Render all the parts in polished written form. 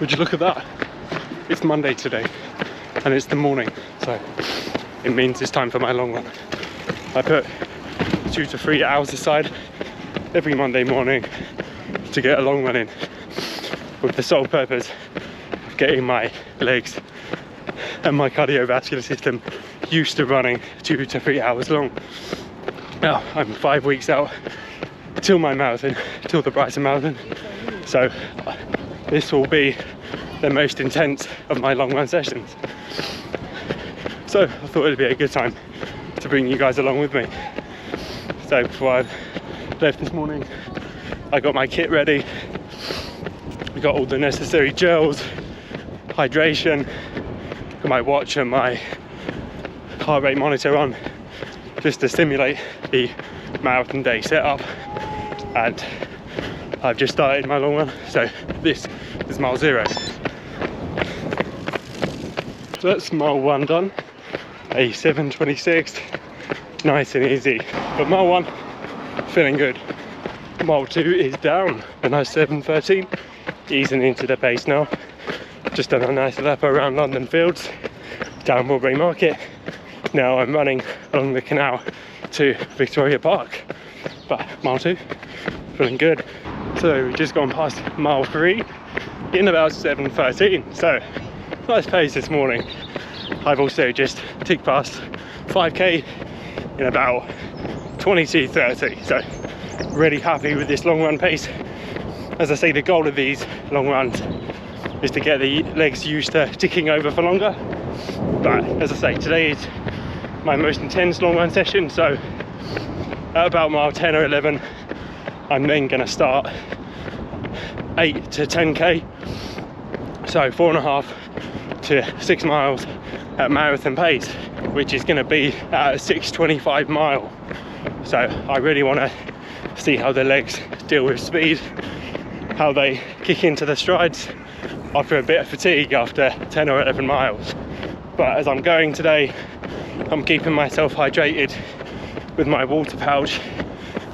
Would you look at that? It's Monday today and it's the morning, so it means it's time for my long run. I put 2 to 3 hours aside every Monday morning to get a long run in, with the sole purpose of getting my legs and my cardiovascular system used to running 2 to 3 hours long. Now I'm 5 weeks out till my marathon, till the Brighton Marathon, so this will be the most intense of my long run sessions. So I thought it'd be a good time to bring you guys along with me. So before I left this morning, I got my kit ready. I got all the necessary gels, hydration, got my watch and my heart rate monitor on, just to simulate the marathon day setup. And I've just started my long run, so this is mile 0. So that's mile 1 done, a 7:26, nice and easy. But mile 1, feeling good. Mile 2 is down, a nice 7:13, easing into the pace now. Just done a nice lap around London Fields, down Woodbury Market. Now I'm running along the canal to Victoria Park. But mile 2, feeling good. So we've just gone past mile 3 in about 7:13, so nice pace this morning. I've also just ticked past 5k in about 22:30, so really happy with this long run pace. As I say, the goal of these long runs is to get the legs used to ticking over for longer. But as I say, today is my most intense long run session, so at about mile 10 or 11 I'm then going to start 8 to 10k, so 4.5 to 6 miles at marathon pace, which is going to be at a 6:25 mile. So I really want to see how the legs deal with speed, how they kick into the strides after a bit of fatigue after 10 or 11 miles. But as I'm going today, I'm keeping myself hydrated with my water pouch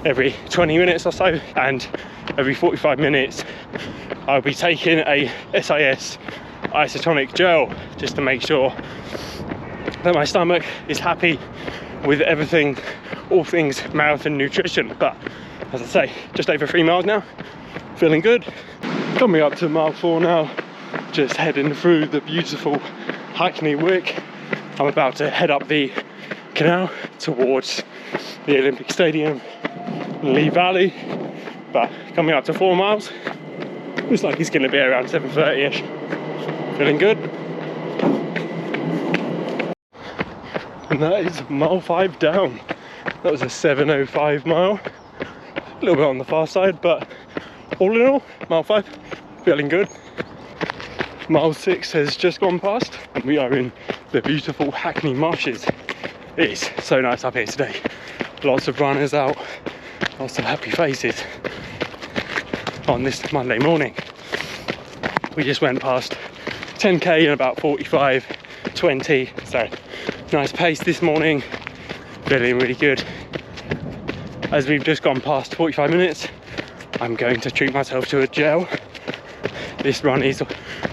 every 20 minutes or so, and every 45 minutes I'll be taking a SIS isotonic gel just to make sure that my stomach is happy with everything, all things marathon nutrition. But as I say, just over 3 miles now, feeling good. Coming up to mile 4 now, just heading through the beautiful Hackney Wick. I'm about to head up the canal towards the Olympic Stadium, Lee Valley. But coming up to 4 miles, looks like it's going to be around 7:30ish. Feeling good. And that is mile 5 down. That was a 7:05 mile, a little bit on the far side, but all in all, mile 5, feeling good. Mile 6 has just gone past and we are in the beautiful Hackney Marshes. It is so nice up here today. Lots of runners out, lots of happy faces on this Monday morning. We just went past 10k in about 45:20, so nice pace this morning, feeling really good. As we've just gone past 45 minutes, I'm going to treat myself to a gel. This run is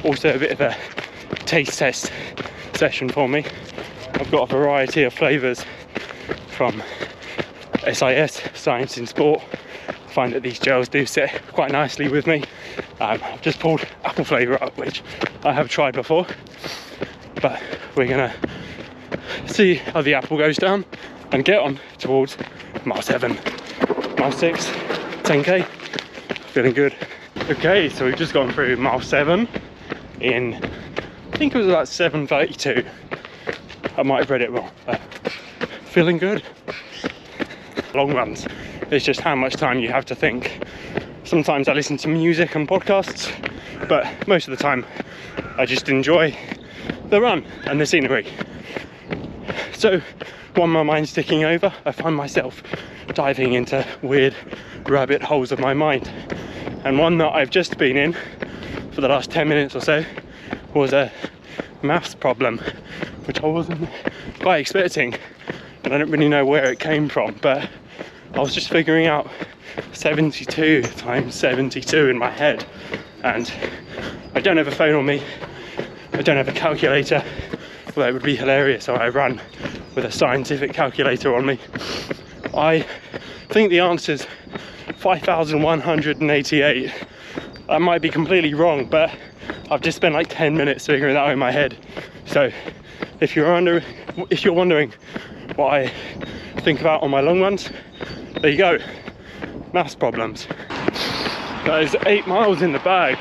also a bit of a taste test session for me. I've got a variety of flavours from SIS, Science in Sport. I find that these gels do sit quite nicely with me. I've just pulled apple flavour up, which I have tried before, but we're gonna see how the apple goes down and get on towards mile 7, mile 6, 10k, feeling good. Okay, so we've just gone through mile 7 in, I think it was about 7:32. I might have read it wrong, but feeling good. Long runs, it's just how much time you have to think. Sometimes I listen to music and podcasts, but most of the time I just enjoy the run and the scenery. So when my mind's ticking over, I find myself diving into weird rabbit holes of my mind. And one that I've just been in for the last 10 minutes or so was a maths problem, which I wasn't quite expecting, and I don't really know where it came from, but I was just figuring out 72 times 72 in my head, and I don't have a phone on me, I don't have a calculator, although it would be hilarious if I ran with a scientific calculator on me. I think the answer's 5,188. I might be completely wrong, but I've just spent like 10 minutes figuring that out in my head. So if you're wondering what I think about on my long runs, there you go, maths problems. That is 8 miles in the bag.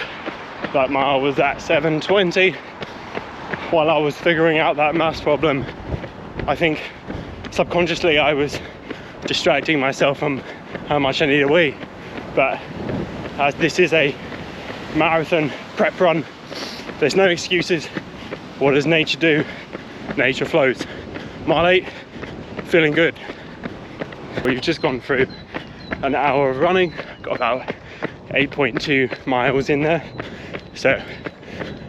That mile was at 7:20. While I was figuring out that maths problem, I think subconsciously I was distracting myself from how much I need to wee. But as this is a marathon prep run, there's no excuses. What does nature do? Nature flows. Mile 8, feeling good. We've just gone through an hour of running, got about 8.2 miles in there. So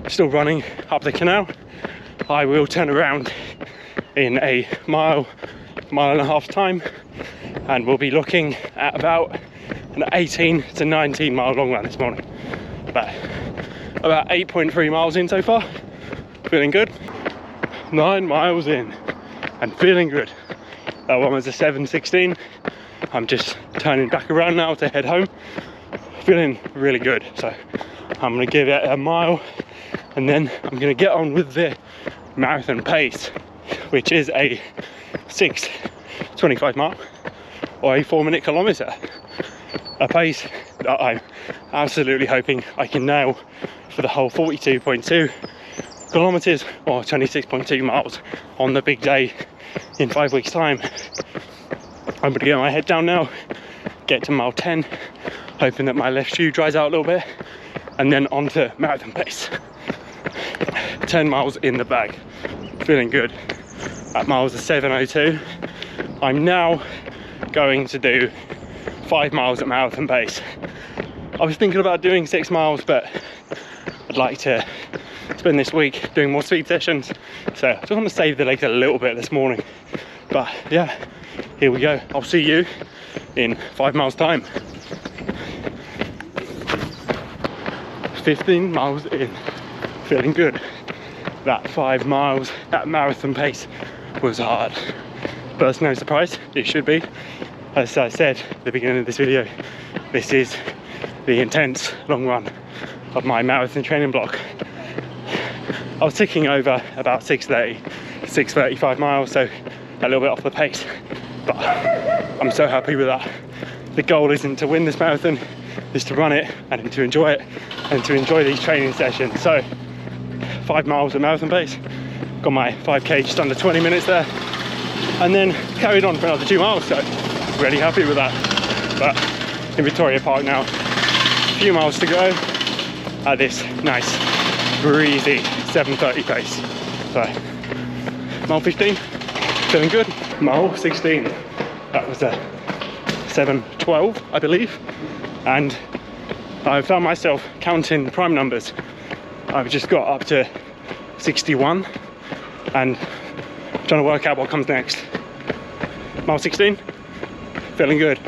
still running up the canal. I will turn around in a mile and a half time, and we'll be looking at about an 18 to 19 mile long run this morning. But about 8.3 miles in so far, feeling good. 9 miles in and feeling good. That one was a 7:16. I'm just turning back around now to head home, feeling really good. So I'm gonna give it a mile and then I'm gonna get on with the marathon pace, which is a 6:25 mile or a 4-minute kilometre. A pace that I'm absolutely hoping I can nail for the whole 42.2 kilometres or 26.2 miles on the big day in 5 weeks time. I'm gonna get my head down now, get to mile 10, hoping that my left shoe dries out a little bit, and then on to marathon pace. 10 miles in the bag, feeling good. That mile was a 7:02. I'm now going to do 5 miles at marathon pace. I was thinking about doing 6 miles, but I'd like to spend this week doing more speed sessions, so I just want to save the legs a little bit this morning. But yeah, here we go. I'll see you in 5 miles time. 15 miles in, feeling good. That 5 miles at marathon pace was hard, but it's no surprise, it should be. As I said at the beginning of this video, this is the intense long run of my marathon training block. I was ticking over about 6:30, 6:35 miles, so a little bit off the pace, but I'm so happy with that. The goal isn't to win this marathon, is to run it and to enjoy it and to enjoy these training sessions. So 5 miles at marathon pace, got my 5k just under 20 minutes there, and then carried on for another 2 miles, so really happy with that. But in Victoria Park now, a few miles to go at this nice breezy 7:30 pace. So mile 15, feeling good. Mile 16, that was a 7:12 I believe, and I found myself counting the prime numbers. I've just got up to 61 and trying to work out what comes next. Mile 16, feeling good.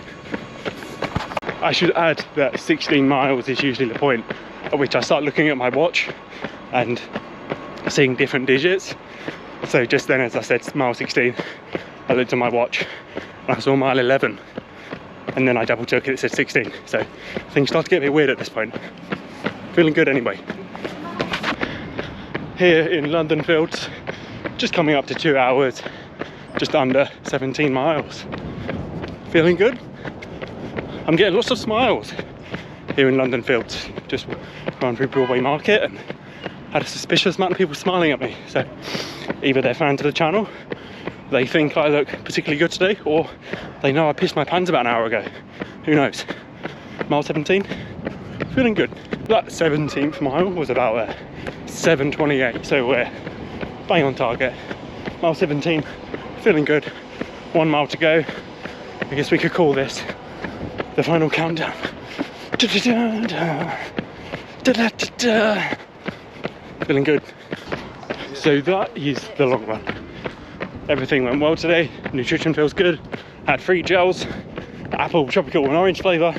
I should add that 16 miles is usually the point at which I start looking at my watch and seeing different digits. So just then, as I said, mile 16, I looked at my watch and I saw mile 11, and then I double took it, it said 16. So things start to get a bit weird at this point. Feeling good anyway. Here in London Fields, just coming up to 2 hours, just under 17 miles. Feeling good. I'm getting lots of smiles here in London Fields. Just gone through Broadway Market and had a suspicious amount of people smiling at me. So either they're fans of the channel, they think I look particularly good today, or they know I pissed my pants about an hour ago. Who knows? Mile 17, feeling good. That 17th mile was about 7:28, so we're bang on target. Mile 17, feeling good. 1 mile to go. I guess we could call this the final countdown. Feeling good. So that is the long run. Everything went well today. Nutrition feels good. Had 3 gels, apple, tropical and orange flavour.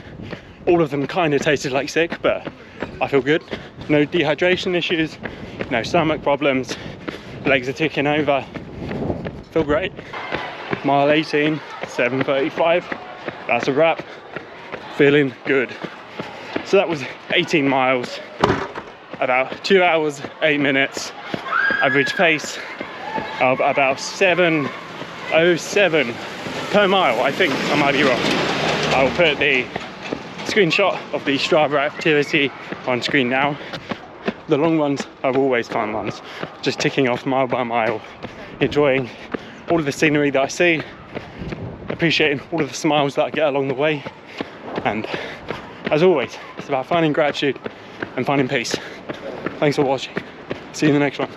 All of them kind of tasted like sick, but I feel good. No dehydration issues, no stomach problems, legs are ticking over. Feel great. Mile 18, 7:35. That's a wrap. Feeling good. So that was 18 miles, about 2 hours, 8 minutes, average pace of about 7:07 per mile. I think I might be wrong. I'll put the screenshot of the Strava activity on screen now. The long ones are always fun ones, just ticking off mile by mile, enjoying all of the scenery that I see, appreciating all of the smiles that I get along the way, and as always, it's about finding gratitude and finding peace. Thanks for watching. See you in the next one.